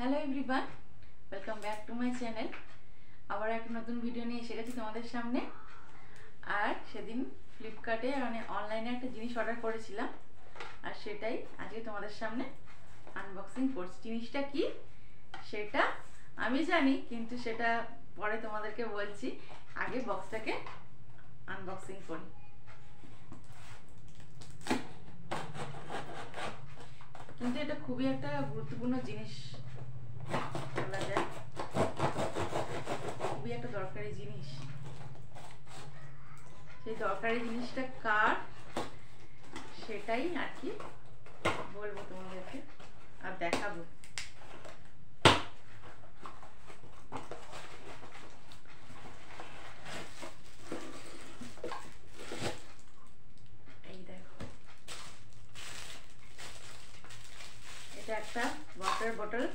Hello everyone, welcome back to my channel. আবার একটা নতুন ভিডিও নিয়ে এসে গেছি তোমাদের সামনে। আর সেদিন ফ্লিপকার্টে অনলাইনে একটা জিনিস অর্ডার করেছিলাম, আর সেটাই আজকে তোমাদের সামনে আনবক্সিং করছি। জিনিসটা কি সেটা আমি জানি, কিন্তু সেটা পরে তোমাদেরকে বলছি। আগে বক্সটাকে আনবক্সিং করি। কিন্তু এটা খুবই একটা গুরুত্বপূর্ণ জিনিস বলা যায়, খুবই একটা দরকারি জিনিস। সেই দরকারি জিনিসটা কার সেটাই আর কি বলবো তোমাদেরকে আর দেখাবো। এই দেখো, এটা একটা ওয়াটার বটল,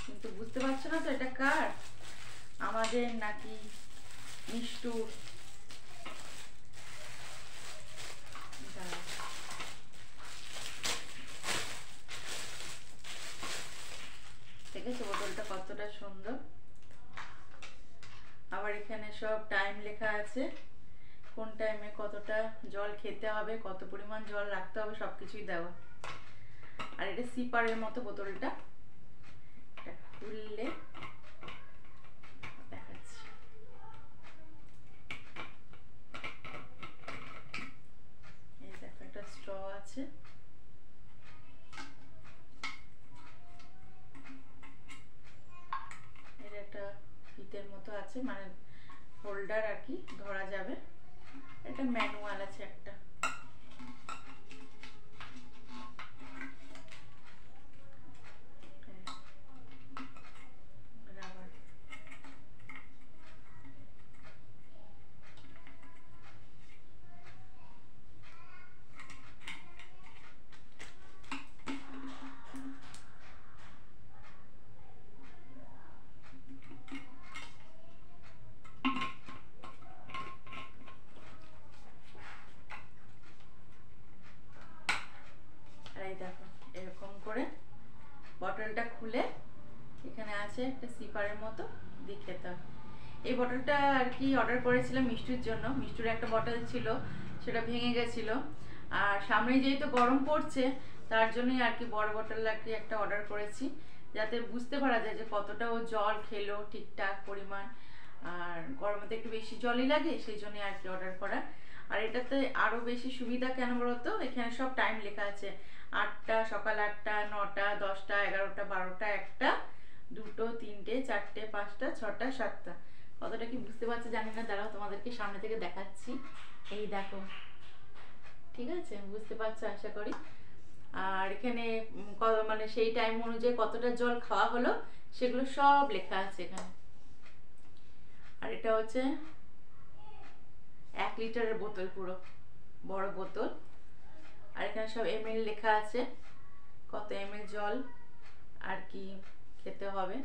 কিন্তু বুঝতে পারছো না তো এটা কার, আমাদের নাকি মিষ্টুর। দেখেছো বোতলটা কতটা সুন্দর, আবার এখানে সব টাইম লেখা আছে, কোন টাইমে কতটা জল খেতে হবে, কত পরিমাণ জল রাখতে হবে, সবকিছুই দেওয়া। আর এটা সিপারের মতো বোতলটা, এটা খুললে দেখাচ্ছি। এই দেখো একটা স্ট্র আছে, এর একটা ফিতের মতো আছে, মানে হোল্ডার আর কি, ধরা যাবে। এটা ম্যানুয়াল আছে একটা। এই দেখো এরকম করে বটলটা খুলে এখানে আছে একটা সিপারের মতো দিয়ে খেতে হয়। এই বটলটা আর কি অর্ডার করেছিলাম মিষ্টির জন্য। মিষ্টির একটা বটল ছিল, সেটা ভেঙে গেছিল। আর সামনে যেহেতু গরম পড়ছে, তার জন্যই আর কি বড় বটল আর কি একটা অর্ডার করেছি, যাতে বুঝতে পারা যায় যে কতটা ও জল খেলো ঠিকঠাক পরিমাণ। আর গরমে তো একটু বেশি জলই লাগে, সেই জন্যই আর কি অর্ডার করা। আর এটাতে আরও বেশি সুবিধা কেন বলতো, এখানে সব টাইম লেখা আছে। 8টা, সকাল 8টা, 9টা, 10টা, 11টা, 12টা, 1টা, 2টো, 3টে, 4টে, 5টা, 6টা, 7টা। কতটা কি বুঝতে পারছো জানি না, দাঁড়াও তোমাদেরকে সামনে থেকে দেখাচ্ছি। এই দেখো, ঠিক আছে, বুঝতে পারছো আশা করি। আর এখানে মানে সেই টাইম অনুযায়ী কতটা জল খাওয়া হলো সেগুলো সব লেখা আছে এখানে। আর এটা হচ্ছে 1 লিটারের বোতল, পুরো বড় বোতল। আর এখানে সব ml লেখা আছে, কত ml জল আর কি খেতে হবে।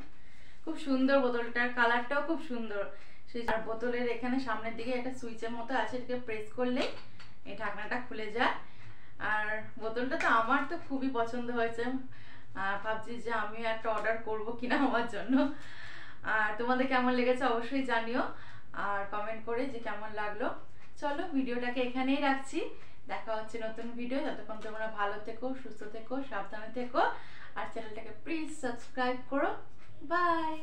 খুব সুন্দর বোতলটার কালারটাও খুব সুন্দর। সেই আর বোতলের এখানে সামনের দিকে একটা সুইচের মতো আছে, এটাকে প্রেস করলে এই ঢাকনাটা খুলে যায়। আর বোতলটা তো আমার তো খুবই পছন্দ হয়েছে, ভাবছি যে আমিও একটা অর্ডার করব কিনা আমার জন্য। আর তোমাদের কেমন লেগেছে অবশ্যই জানিও, আর কমেন্ট করে যে কেমন লাগলো। চলো ভিডিওটাকে এখানেই রাখছি, দেখা হচ্ছে নতুন ভিডিও। যতক্ষণ তোমরা ভালো থেকো, সুস্থ থেকো, সাবধানে থেকো, আর চ্যানেলটাকে প্লিজ সাবস্ক্রাইব করো। বাই।